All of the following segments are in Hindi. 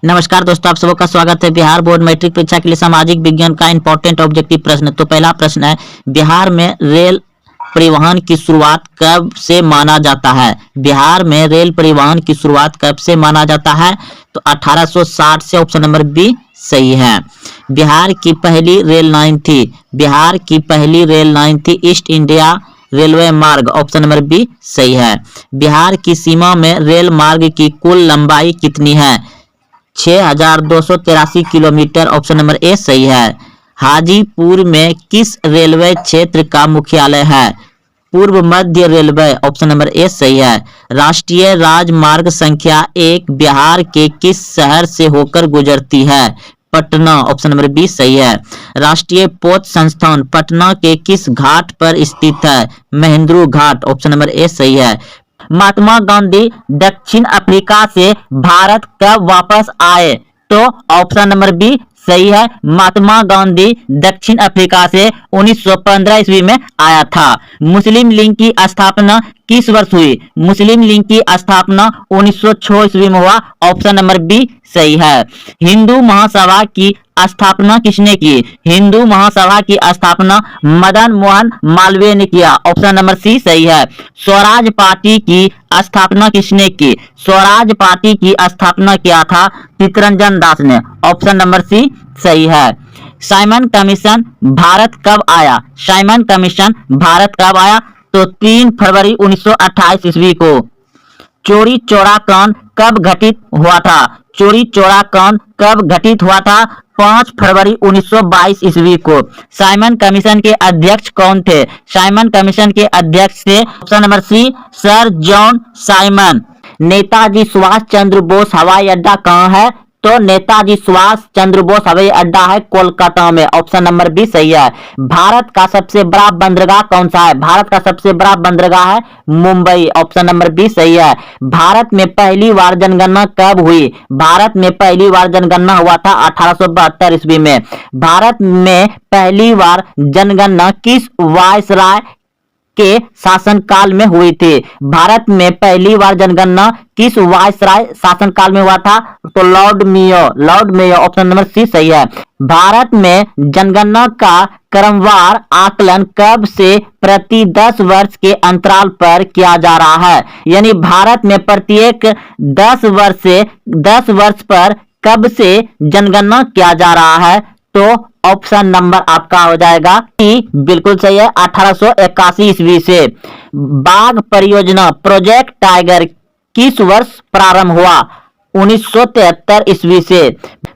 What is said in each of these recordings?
नमस्कार दोस्तों, आप सबका स्वागत है। बिहार बोर्ड मैट्रिक परीक्षा के लिए सामाजिक विज्ञान का इंपॉर्टेंट ऑब्जेक्टिव प्रश्न। तो पहला प्रश्न है, बिहार में रेल परिवहन की शुरुआत कब से माना जाता है? बिहार में रेल परिवहन की शुरुआत कब से माना जाता है? तो 1860 से। ऑप्शन नंबर बी सही है। बिहार की पहली रेल लाइन थी, बिहार की पहली रेल लाइन थी ईस्ट इंडिया रेलवे मार्ग। ऑप्शन नंबर बी सही है। बिहार की सीमा में रेल मार्ग की कुल लंबाई कितनी है? 6283 किलोमीटर। ऑप्शन नंबर ए सही है। हाजीपुर में किस रेलवे क्षेत्र का मुख्यालय है? पूर्व मध्य रेलवे। ऑप्शन नंबर ए सही है। राष्ट्रीय राजमार्ग संख्या 1 बिहार के किस शहर से होकर गुजरती है? पटना। ऑप्शन नंबर बी सही है। राष्ट्रीय पोत संस्थान पटना के किस घाट पर स्थित है? महेंद्रू घाट। ऑप्शन नंबर ए सही है। महात्मा गांधी दक्षिण अफ्रीका से भारत कब वापस आए? तो ऑप्शन नंबर बी सही है। महात्मा गांधी दक्षिण अफ्रीका से 1915 ईस्वी में आया था। मुस्लिम लीग की स्थापना किस वर्ष हुई? मुस्लिम लीग की स्थापना 1906 ईस्वी में हुआ। ऑप्शन नंबर बी सही है। हिंदू महासभा की स्थापना किसने की? हिंदू महासभा की स्थापना मदन मोहन मालवीय ने किया। ऑप्शन नंबर सी सही है। स्वराज पार्टी की स्थापना किसने की? स्वराज पार्टी की स्थापना किया था चित्तरंजन दास ने। ऑप्शन नंबर सी सही है। साइमन कमीशन भारत कब आया? साइमन कमीशन भारत कब आया? तो 3 फरवरी 1928 ईस्वी को। चोरी चौरा कांड कब घटित हुआ था? चोरी चौरा कांड कब घटित हुआ था? 5 फरवरी 1922 ईस्वी को। साइमन कमीशन के अध्यक्ष कौन थे? साइमन कमीशन के अध्यक्ष थे option number C sir John Simon. Netaji Subhash Chandra Bose हवाई अड्डा कहाँ है? तो नेताजी सुभाष चंद्र बोस हवाई अड्डा है कोलकाता में। ऑप्शन नंबर बी सही है। भारत का सबसे बड़ा बंदरगाह कौन सा है? भारत का सबसे बड़ा बंदरगाह है मुंबई। ऑप्शन नंबर बी सही है। भारत में पहली बार जनगणना कब हुई? भारत में पहली बार जनगणना हुआ था 1872 ईस्वी में। भारत में पहली बार जनगणना किस वायसराय के शासनकाल में हुई थी? भारत में पहली बार जनगणना किस वायसराय शासनकाल में हुआ था? तो Lord Mayo. Lord Mayo. Option number C सही है। भारत में जनगणना का क्रमवार आकलन कब से प्रति 10 वर्ष के अंतराल पर किया जा रहा है? यानी भारत में प्रत्येक 10 वर्ष से 10 वर्ष पर कब से जनगणना किया जा रहा है? तो ऑप्शन नंबर आपका हो जाएगा कि बिल्कुल सही है, 1881 ईस्वी से। बाघ परियोजना प्रोजेक्ट टाइगर किस वर्ष प्रारंभ हुआ? 1973 ईस्वी से।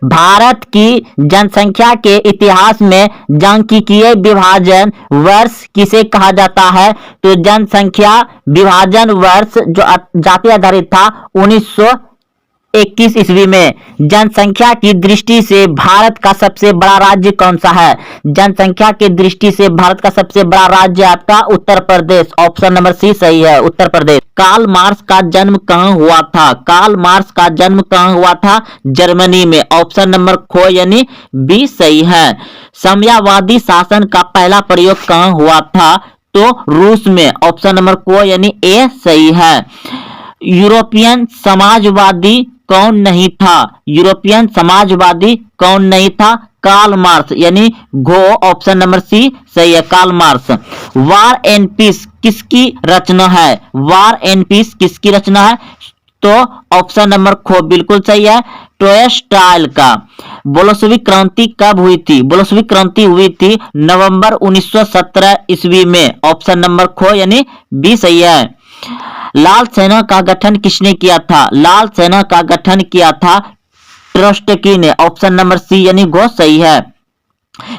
भारत की जनसंख्या के इतिहास में सांख्यिकीय विभाजन वर्ष किसे कहा जाता है? तो जनसंख्या विभाजन वर्ष जो जाति आधारित था 1921 ईस्वी में। जनसंख्या की दृष्टि से भारत का सबसे बड़ा राज्य कौन सा है? जनसंख्या की दृष्टि से भारत का सबसे बड़ा राज्य आपका Uttar Pradesh. Option number C सही है, उत्तर प्रदेश। कार्ल मार्क्स का जन्म कहाँ हुआ था? कार्ल मार्क्स का जन्म कहाँ हुआ था? जर्मनी में। ऑप्शन नंबर खो यानी बी सही है। साम्यवादी शासन का पहला प्रयोग कहाँ हुआ था? तो रूस में। ऑप्शन नंबर को यानी ए सही है। यूरोपियन समाजवादी कौन नहीं था? यूरोपियन समाजवादी कौन नहीं था? कार्ल मार्क्स यानी घो। ऑप्शन नंबर सी सही है, Karl Marx. War and Peace किसकी रचना है? वार एंड पीस किसकी रचना है? तो ऑप्शन नंबर खो बिल्कुल सही है, टॉलस्टॉय का। बोल्शेविक क्रांति कब हुई थी? बोल्शेविक क्रांति हुई थी नवंबर 1917 ईस्वी में। ऑप्शन नंबर खो यानी बी सही है। लाल सेना का गठन किसने किया था? लाल सेना का गठन किया था ट्रोत्स्की ने। ऑप्शन नंबर सी यानी गो सही है।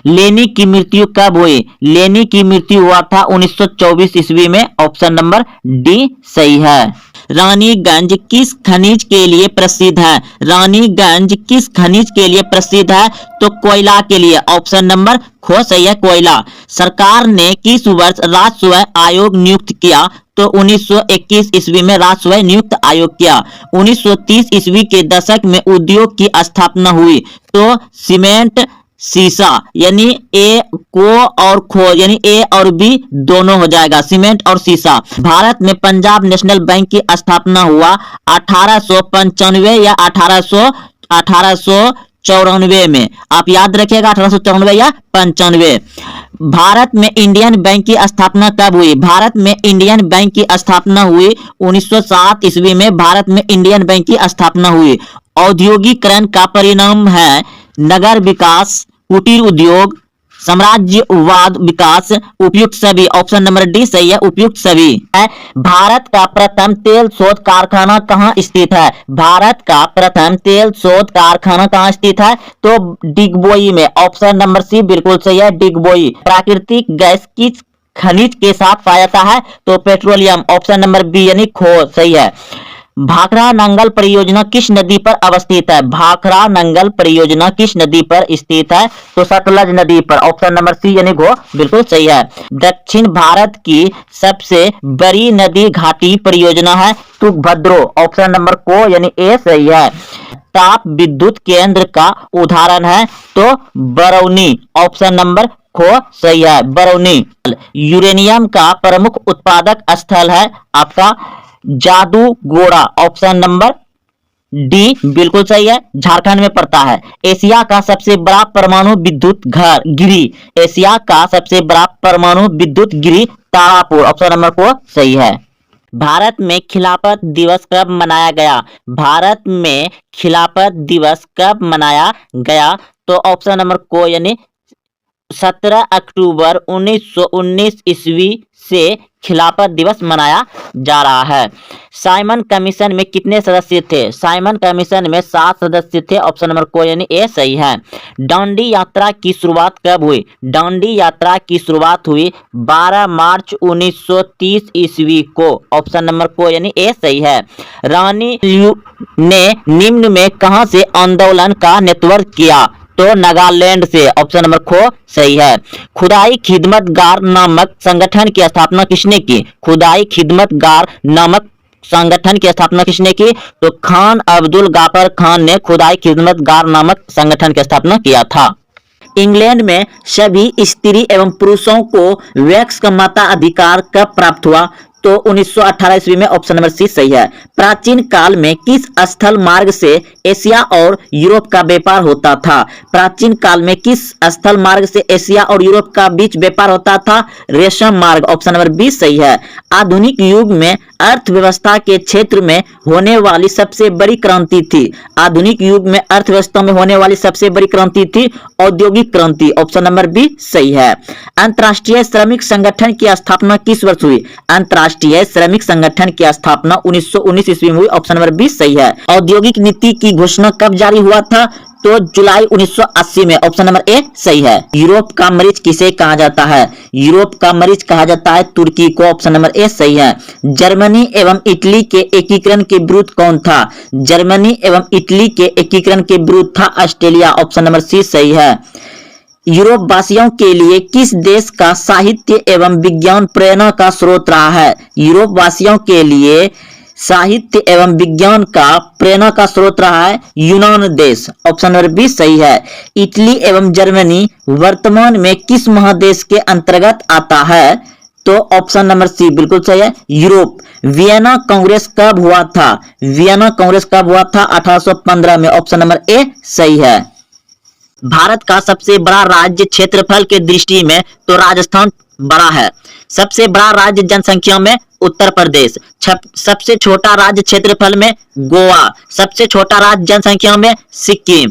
लेनी की मृत्यु कब हुई? लेनी की मृत्यु हुआ था 1924 ईस्वी में। ऑप्शन नंबर डी सही है। रानीगंज किस खनिज के लिए प्रसिद्ध है? रानीगंज किस खनिज के लिए प्रसिद्ध है? तो कोयला के लिए। ऑप्शन नंबर खो सही है, कोयला। सरकार ने किस वर्ष राजस्व आयोग नियुक्त किया? तो 1921 ईस्वी में राजस्व नियुक्त आयोग किया। 1930 ईस्वी के दशक में उद्योग की स्थापना हुई। तो सीमेंट शीशा यानी ए को और खो यानी ए और बी दोनों हो जाएगा, सीमेंट और शीशा। भारत में पंजाब नेशनल बैंक की स्थापना हुआ 1895 या 1800 1894 में। आप याद रखिएगा 1894 या 95। भारत में इंडियन बैंक की स्थापना कब हुई? भारत में इंडियन बैंक की स्थापना हुई 1907 ईस्वी में। भारत में इंडियन बैंक की स्थापना हुई। औद्योगिकरण का परिणाम है नगर विकास, कुटीर उद्योग, साम्राज्यवाद विकास, उपयुक्त सभी। ऑप्शन नंबर डी सही है, उपयुक्त सभी है। भारत का प्रथम तेल शोध कारखाना कहाँ स्थित है? भारत का प्रथम तेल शोध कारखाना कहाँ स्थित है? तो डिगबोई में। ऑप्शन नंबर सी बिल्कुल सही है, डिगबोई। प्राकृतिक गैस किस खनिज के साथ पाया जाता है? तो पेट्रोलियम। ऑप्शन नंबर बी यानी खो सही है। भाखड़ा नंगल परियोजना किस नदी पर अवस्थित है? भाखड़ा नंगल परियोजना किस नदी पर स्थित है? तो सतलज नदी पर। ऑप्शन नंबर सी यानी गो बिल्कुल सही है। दक्षिण भारत की सबसे बड़ी नदी घाटी परियोजना है तुंगभद्रो। ऑप्शन नंबर को यानी ए सही है। ताप विद्युत केंद्र का उदाहरण है तो बरौनी। ऑप्शन नंबर खो सही है, बरौनी। यूरेनियम का प्रमुख उत्पादक स्थल है आपका जादूगोड़ा। ऑप्शन नंबर डी बिल्कुल सही है, झारखंड में पड़ता है। एशिया का सबसे बड़ा परमाणु विद्युत घर गिरी। एशिया का सबसे बड़ा परमाणु विद्युत गिरी तारापुर। ऑप्शन नंबर को सही है। भारत में खिलाफत दिवस कब मनाया गया? भारत में खिलाफत दिवस कब मनाया गया? तो ऑप्शन नंबर को यानी 17 अक्टूबर 1919 ईस्वी से खिलाफत दिवस मनाया जा रहा है। साइमन कमीशन में कितने सदस्य थे? साइमन कमीशन में 7 सदस्य थे। ऑप्शन नंबर को यानी ए सही है। दांडी यात्रा की शुरुआत कब हुई? दांडी यात्रा की शुरुआत हुई 12 मार्च 1930 ईस्वी को। ऑप्शन नंबर को यानी ए सही है। रानी लू ने निम्न में कहां से आंदोलन का नेतृत्व किया? तो नागालैंड से। ऑप्शन नंबर खो सही है। खुदाई खिदमतगार नामक संगठन की स्थापना किसने की? खुदाई खिदमतगार नामक संगठन की स्थापना किसने की? तो खान अब्दुल गाफर खान ने खुदाई खिदमतगार नामक संगठन की स्थापना किया था। इंग्लैंड में सभी स्त्री एवं पुरुषों को वैक्स का मताधिकार कब प्राप्त हुआ? तो 1918 ईस्वी में। ऑप्शन नंबर सी सही है। प्राचीन काल में किस स्थल मार्ग से एशिया और यूरोप का व्यापार होता था? प्राचीन काल में किस स्थल मार्ग से एशिया और यूरोप का बीच व्यापार होता था? रेशम मार्ग। ऑप्शन नंबर बी सही है। आधुनिक युग में अर्थव्यवस्था के क्षेत्र में होने वाली सबसे बड़ी क्रांति थी? आधुनिक युग में अर्थव्यवस्था में होने वाली सबसे बड़ी क्रांति थी औद्योगिक क्रांति। ऑप्शन नंबर बी सही है। अंतर्राष्ट्रीय श्रमिक संगठन की स्थापना किस वर्ष हुई? अंतर्राष्ट्रीय श्रमिक संगठन की स्थापना 1919 ईस्वी में हुई। ऑप्शन नंबर बी सही है। औद्योगिक नीति की घोषणा कब जारी हुआ था? तो जुलाई 1980 में। ऑप्शन नंबर ए सही है। यूरोप का मरीज किसे कहा जाता है? यूरोप का मरीज कहा जाता है तुर्की को। ऑप्शन नंबर ए सही है। जर्मनी एवं इटली के एकीकरण के विरुद्ध कौन था? जर्मनी एवं इटली के एकीकरण के विरुद्ध था ऑस्ट्रेलिया। ऑप्शन नंबर सी सही है। यूरोप वासियों के लिए किस देश का साहित्य एवं विज्ञान प्रेरणा का स्रोत रहा है? यूरोप वासियों के लिए साहित्य एवं विज्ञान का प्रेरणा का स्रोत रहा है यूनान देश। ऑप्शन नंबर बी सही है। इटली एवं जर्मनी वर्तमान में किस महादेश के अंतर्गत आता है? तो ऑप्शन नंबर सी बिल्कुल सही है, यूरोप। वियना कांग्रेस कब हुआ था? वियना कांग्रेस कब हुआ था? 1815 में। ऑप्शन नंबर ए सही है। भारत का सबसे बड़ा राज्य क्षेत्रफल के दृष्टि में तो राजस्थान बड़ा है। सबसे बड़ा राज्य जनसंख्या में उत्तर प्रदेश। सबसे छोटा राज्य क्षेत्रफल में गोवा। सबसे छोटा राज्य जनसंख्या में सिक्किम।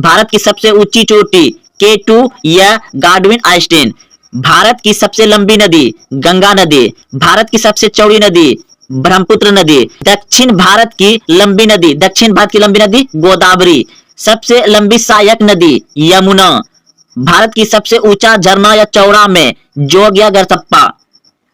भारत की सबसे ऊंची चोटी K2 या गार्डविन आइस्टीन। भारत की सबसे लंबी नदी गंगा नदी। भारत की सबसे चौड़ी नदी ब्रह्मपुत्र नदी। दक्षिण भारत की लंबी नदी गोदावरी। सबसे लंबी सहायक नदी यमुना। भारत की सबसे ऊंचा झरना या चौड़ा में जोग या गरसप्पा।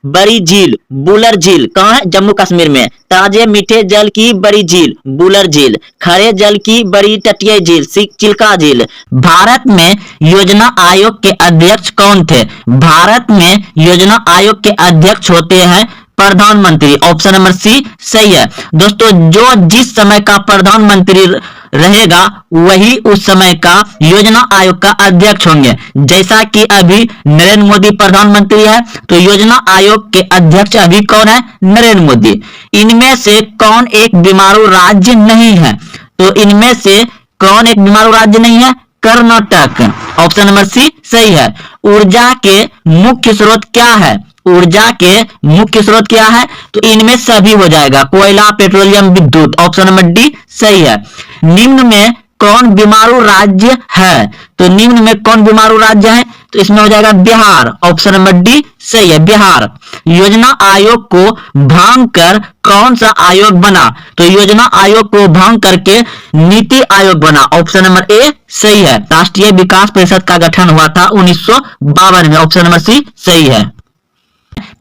बड़ी झील बुलर झील कहाँ है? जम्मू कश्मीर में। ताजे मीठे जल की बड़ी झील बुलर झील। खरे जल की बड़ी तटीय झील चिल्का झील। भारत में योजना आयोग के अध्यक्ष कौन थे? भारत में योजना आयोग के अध्यक्ष होते हैं प्रधानमंत्री। ऑप्शन नंबर सी सही है। दोस्तों जो जिस समय का प्रधानमंत्री रहेगा वही उस समय का योजना आयोग का अध्यक्ष होंगे। जैसा कि अभी नरेंद्र मोदी प्रधानमंत्री है तो योजना आयोग के अध्यक्ष अभी कौन है? नरेंद्र मोदी। इनमें से कौन एक बीमारू राज्य नहीं है? तो इनमें से कौन एक बीमारू राज्य नहीं है? कर्नाटक। ऑप्शन नंबर सी सही है। ऊर्जा के मुख्य स्रोत क्या है? ऊर्जा के मुख्य स्रोत क्या है? तो इनमें सभी हो जाएगा, कोयला, पेट्रोलियम, विद्युत। ऑप्शन नंबर डी सही है। निम्न में कौन बीमारू राज्य है? तो निम्न में कौन बीमारू राज्य है? तो इसमें हो जाएगा बिहार। ऑप्शन नंबर डी सही है, बिहार। योजना आयोग को भंग कर कौन सा आयोग बना? तो योजना आयोग को भंग करके नीति आयोग बना। ऑप्शन नंबर ए सही है। राष्ट्रीय विकास परिषद का गठन हुआ था 1952 में। ऑप्शन नंबर सी सही है।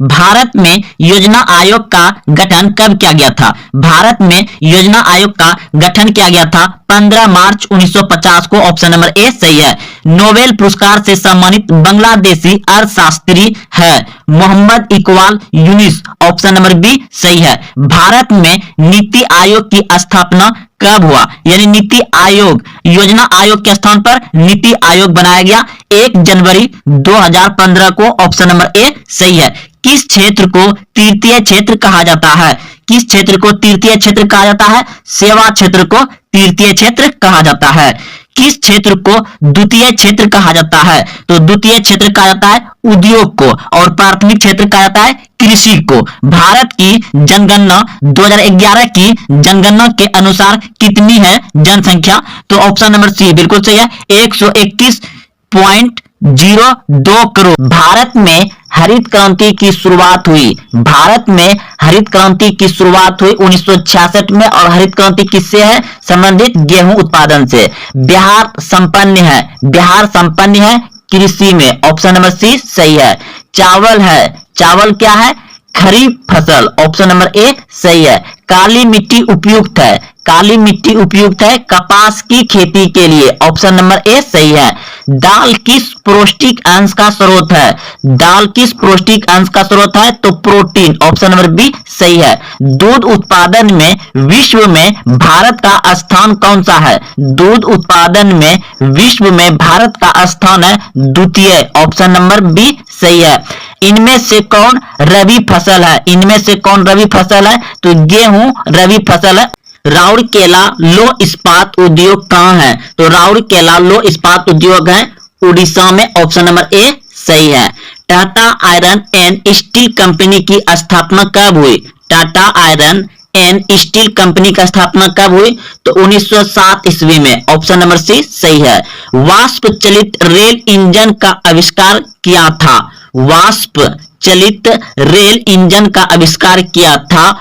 भारत में योजना आयोग का गठन कब किया गया था? भारत में योजना आयोग का गठन किया गया था 15 मार्च 1950 को। ऑप्शन नंबर ए सही है। नोबेल पुरस्कार से सम्मानित बांग्लादेशी अर्थशास्त्री है Mohammad Iqbal Yunus. Option number B सही है। भारत में नीति आयोग की स्थापना कब हुआ? यानी नीति आयोग, योजना आयोग के स्थान पर नीति आयोग बनाया गया 1 जनवरी 2015 को। ऑप्शन नंबर ए सही है। किस क्षेत्र को तृतीय क्षेत्र कहा जाता है? किस क्षेत्र को तृतीय क्षेत्र कहा जाता है? सेवा क्षेत्र को तृतीय क्षेत्र कहा जाता है। किस क्षेत्र को द्वितीय क्षेत्र कहा जाता है? तो द्वितीय क्षेत्र कहा जाता है उद्योग को, और प्राथमिक क्षेत्र कहा जाता है कृषि को। भारत की जनगणना 2011 की जनगणना के अनुसार कितनी है जनसंख्या? तो ऑप्शन नंबर सी बिल्कुल सही है, 121.02 करोड़। भारत में हरित क्रांति की शुरुआत हुई। भारत में हरित क्रांति की शुरुआत हुई 1966 में, और हरित क्रांति किससे है? संबंधित गेहूं उत्पादन से। बिहार संपन्न है, बिहार संपन्न है कृषि में। ऑप्शन नंबर सी सही है। चावल है, चावल क्या है? खरीफ फसल। ऑप्शन नंबर ए सही है। काली मिट्टी उपयुक्त है, काली मिट्टी उपयुक्त है कपास की खेती के लिए। ऑप्शन नंबर ए सही है। दाल किस पौष्टिक अंश का स्रोत है? दाल किस पौष्टिक अंश का स्रोत है? तो प्रोटीन। ऑप्शन नंबर बी सही है। दूध उत्पादन में विश्व में भारत का स्थान कौन सा है? दूध उत्पादन में विश्व में भारत का स्थान है द्वितीय। ऑप्शन नंबर बी सही है। इनमें से कौन रबी फसल है? इनमें से कौन रबी फसल है? तो गेहूं रबी फसल है। राउरकेला लो इस्पात उद्योग कहाँ है? तो राउरकेला लो इस्पात उद्योग है उड़ीसा में। ऑप्शन नंबर ए सही है। Tata iron and steel company की स्थापना कब हुई? Tata iron and steel company का स्थापना कब हुई? तो 1907 ईस्वी में। ऑप्शन नंबर सी सही है। वाष्प चलित रेल इंजन का आविष्कार किया था? वाष्प चलित रेल इंजन का आविष्कार किया था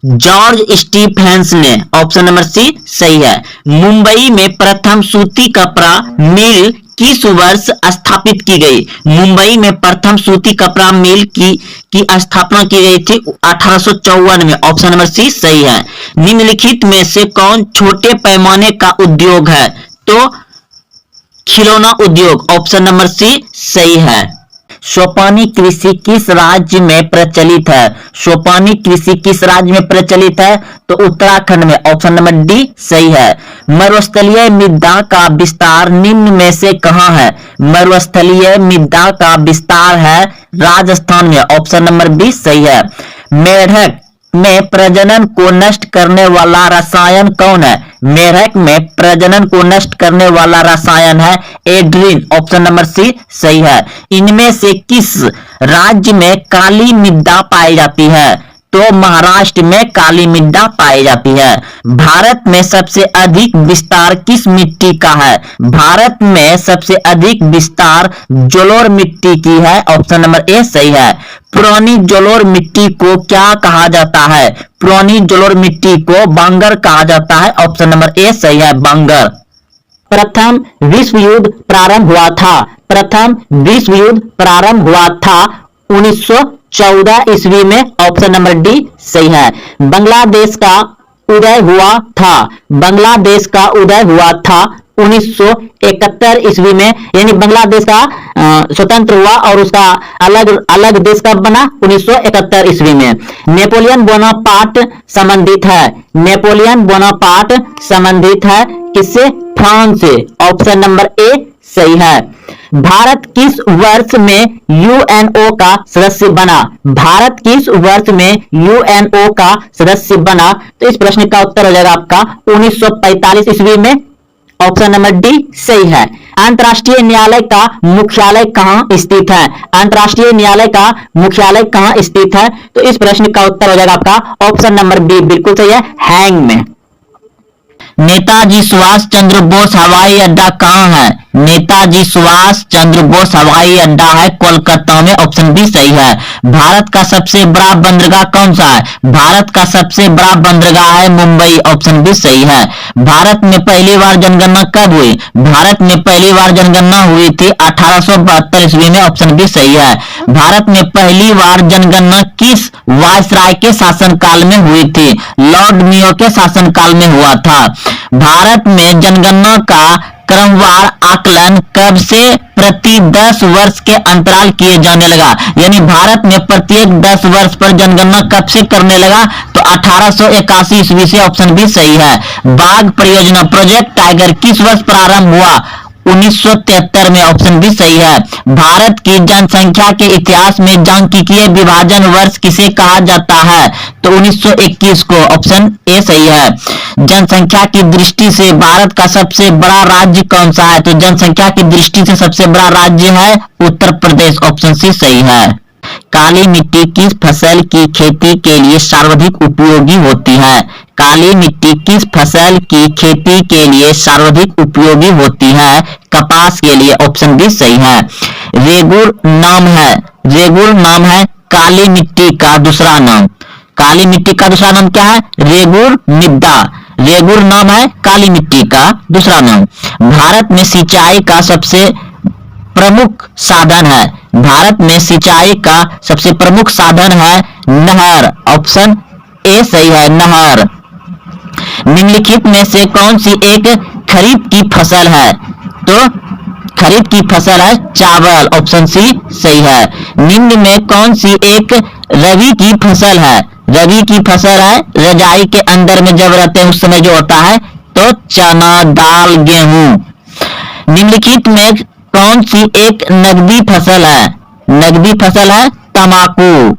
जॉर्ज स्टीफेंस ने। ऑप्शन नंबर सी सही है। मुंबई में प्रथम सूती कपड़ा मिल किस वर्ष स्थापित की गई? मुंबई में प्रथम सूती कपड़ा मिल की स्थापना की गई थी 1854 में। ऑप्शन नंबर सी सही है। निम्नलिखित में से कौन छोटे पैमाने का उद्योग है? तो खिलौना उद्योग। ऑप्शन नंबर सी सही है। सोपानी कृषि किस राज्य में प्रचलित है? सोपानी कृषि किस राज्य में प्रचलित है? तो उत्तराखंड में। ऑप्शन नंबर डी सही है। मरुस्थलीय मृदा का विस्तार निम्न में से कहाँ है? मरुस्थलीय मृदा का विस्तार है राजस्थान में। ऑप्शन नंबर बी सही है। मेढक में प्रजनन को नष्ट करने वाला रसायन कौन है? मेढक में प्रजनन को नष्ट करने वाला रसायन है एड्रीन। ऑप्शन नंबर सी सही है। इनमें से किस राज्य में काली मृदा पाई जाती है? तो महाराष्ट्र में काली मृदा पाई जाती है। भारत में सबसे अधिक विस्तार किस मिट्टी का है? भारत में सबसे अधिक विस्तार जलोढ़ मिट्टी की है। ऑप्शन नंबर ए सही है। पुरानी जलोढ़ मिट्टी को क्या कहा जाता है? पुरानी जलोढ़ मिट्टी को बांगर कहा जाता है। ऑप्शन नंबर ए सही है, बांगर। प्रथम विश्व युद्ध प्रारंभ हुआ था? प्रथम विश्व युद्ध प्रारंभ हुआ था 1914 ईस्वी में। ऑप्शन नंबर डी सही है। बांग्लादेश का उदय हुआ था? बांग्लादेश का उदय हुआ था 1971 ईस्वी में। यानी बांग्लादेश का स्वतंत्र हुआ और उसका अलग अलग देश कब बना? 1971 ईस्वी में। नेपोलियन बोनापार्ट संबंधित है? नेपोलियन बोनापार्ट संबंधित है किससे? फ्रांस से। ऑप्शन नंबर ए सही है। भारत किस वर्ष में यूएनओ का सदस्य बना? भारत किस वर्ष में यूएनओ का सदस्य बना? तो इस प्रश्न का उत्तर हो जाएगा आपका 1945 ईस्वी में। ऑप्शन नंबर डी सही है। अंतर्राष्ट्रीय न्यायालय का मुख्यालय कहाँ स्थित है? अंतर्राष्ट्रीय न्यायालय का मुख्यालय कहाँ स्थित है? तो इस प्रश्न का उत्तर हो जाएगा आपका ऑप्शन नंबर बी, बिल्कुल सही है, हैंग में। नेताजी सुभाष चंद्र बोस हवाई अड्डा कहाँ है? नेताजी सुभाष चंद्र बोस हवाई अड्डा है कोलकाता में, ऑप्शन बी सही है। भारत का सबसे बड़ा बंदरगाह कौन सा है? भारत का सबसे बड़ा बंदरगाह है मुंबई, ऑप्शन बी सही है। भारत में पहली बार जनगणना कब हुई? भारत में पहली बार जनगणना हुई थी 1872 ईस्वी में, ऑप्शन बी सही है। भारत में पहली बार जनगणना किस वायसराय के शासनकाल में हुई थी? लॉर्ड मेयो के शासनकाल में हुआ था। भारत में जनगणना का क्रमवार आकलन कब से प्रति 10 वर्ष के अंतराल किए जाने लगा? यानी भारत में प्रत्येक 10 वर्ष पर जनगणना कब से करने लगा? तो 1881 ईस्वी से, ऑप्शन बी सही है। बाघ परियोजना प्रोजेक्ट टाइगर किस वर्ष प्रारंभ हुआ? 1973 में, ऑप्शन बी सही है। भारत की जनसंख्या के इतिहास में सांख्यिकीय विभाजन वर्ष किसे कहा जाता है? तो 1921 को, ऑप्शन ए सही है। जनसंख्या की दृष्टि से भारत का सबसे बड़ा राज्य कौन सा है? तो जनसंख्या की दृष्टि से सबसे बड़ा राज्य है उत्तर प्रदेश, ऑप्शन सी सही है। काली मिट्टी किस फसल की खेती के लिए सर्वाधिक उपयोगी होती है? काली मिट्टी किस फसल की खेती के लिए सर्वाधिक उपयोगी होती है? कपास के लिए, ऑप्शन बी सही है। रेगुर नाम है, रेगुर नाम है काली मिट्टी का दूसरा नाम। काली मिट्टी का दूसरा नाम क्या है? रेगुर मृदा। रेगुर नाम है काली मिट्टी का दूसरा नाम। भारत में सिंचाई का सबसे प्रमुख साधन है? भारत में सिंचाई का सबसे प्रमुख साधन है नहर, ऑप्शन ए सही है, नहर। निम्नलिखित में से कौन सी एक खरीफ की फसल है? तो खरीफ की फसल है चावल, ऑप्शन सी सही है। निम्न में कौन सी एक रबी की फसल है? रबी की फसल है रजाई के अंदर में जब रहते हैं उस समय जो होता है, तो चना, दाल, गेहूं। निम्नलिखित में कौन सी एक नगदी फसल है? नगदी फसल है तंबाकू।